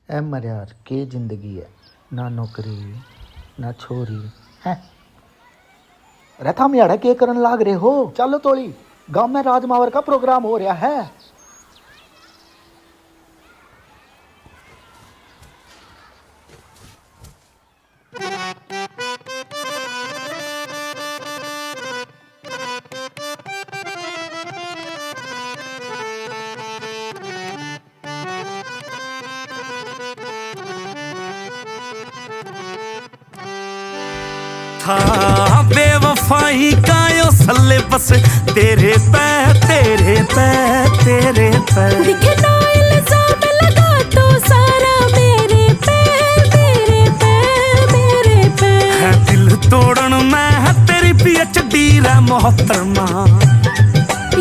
ए मरियार के जिंदगी है, ना नौकरी ना छोरी है। अरे थम यार के करन लाग रहे हो? चलो तोली, गांव में राजमावर का प्रोग्राम हो रहा है। था बेवफाई का यो सल्ले बस तेरे पे तेरे पे तेरे पे दिखना इल्जाम लगा तो सारा मेरे पे मेरे पे मेरे पे है दिल तोड़न मैं है तेरी PhD रे मोहतरमा।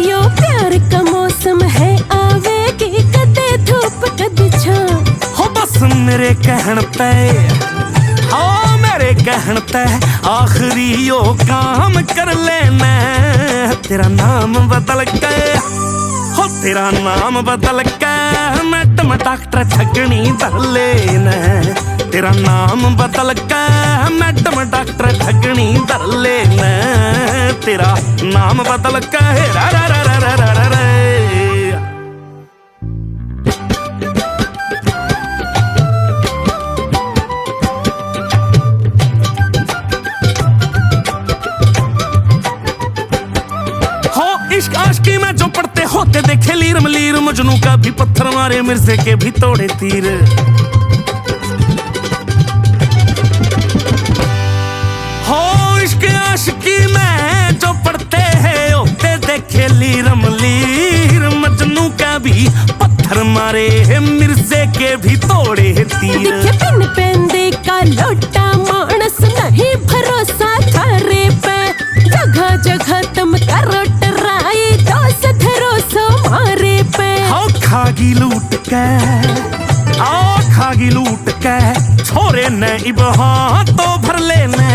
यो प्यार का मौसम है आवेगी कदे धूप कदे छां हो बस मेरे कहन पे हाँ मेरे कहन पे आखिरी यो काम कर लेना। तेरा नाम बदल के हो तेरा नाम बदल के मैडम डॉक्टर ठगनी धर लेना। तेरा नाम बदल के मैडम डॉक्टर ठगनी धर लेना। तेरा नाम बदल के रा रा रा रा रा रा रा। इश्क आशिकी में जो पढ़ते होते देखे लीर मलीर मजनू का भी पत्थर मारे मिर्जे के भी तोड़े तीर। हो इश्क आशिकी में जो पढ़ते हैं होते देखे लीर मलीर मजनू का भी पत्थर मारे मिर्जे के भी तोड़े तीर। दिखे पिन पेंदे का लोटा मानस नहीं भरोसा थारे पे जगह जगह तुम करो खागी लूट के खागी लूट के छोरे ने इबहा तो भर लेने।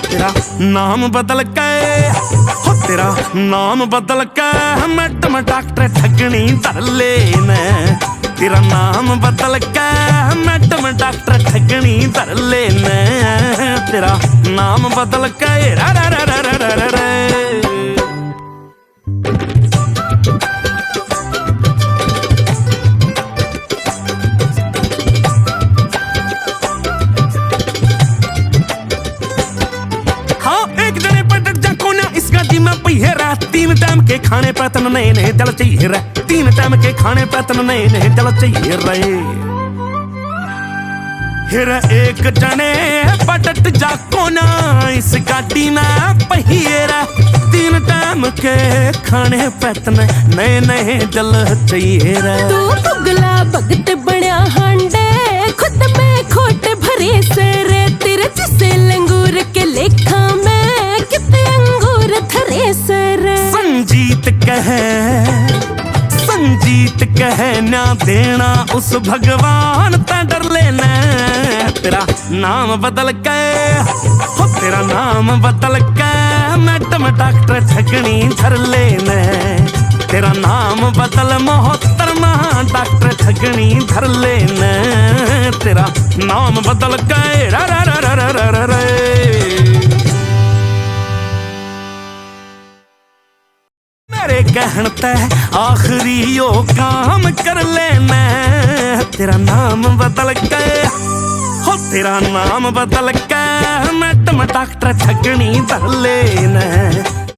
तेरा नाम बदल के हो तेरा नाम बदल के मैडम डॉक्टर ठगनी धर लेने। तेरा नाम बदल के मैडम डॉक्टर ठगनी धर लेने। तेरा नाम बदल के रा रा रा रा रा रा रा। तीन टाइम के खाने पे तन नए नए जल चाहिए रहे। तीन टाइम के खाने पे तन नए नए जल चाहिए रहे। हिर एक जने पटट जाको ना इस गाड़ी में पहिए रे। तीन टाइम के खाने पे तन नए नए जल चाहिए रे। तू पुगला भगत बड़ा हांडे खुद में खोट भरे से रे। तेरे जिसे लंगूर के लेखा में कितने अंगूर थरे से रे। संजीत कहे ना देना उस भगवान ता डर लेना। तेरा नाम बदल के हो तेरा नाम बदल के मैडम डॉक्टर ठगनी धर लेना। तेरा नाम बदल मोहतरमा डॉक्टर ठगनी धर लेना। तेरा नाम बदल के रा रा रा रा रा रा रा। मेरे कहन ते आखिरी यो काम कर लेना। तेरा नाम बदल के हो तेरा नाम बदल के मैडम डॉक्टर ठगनी धर लेना।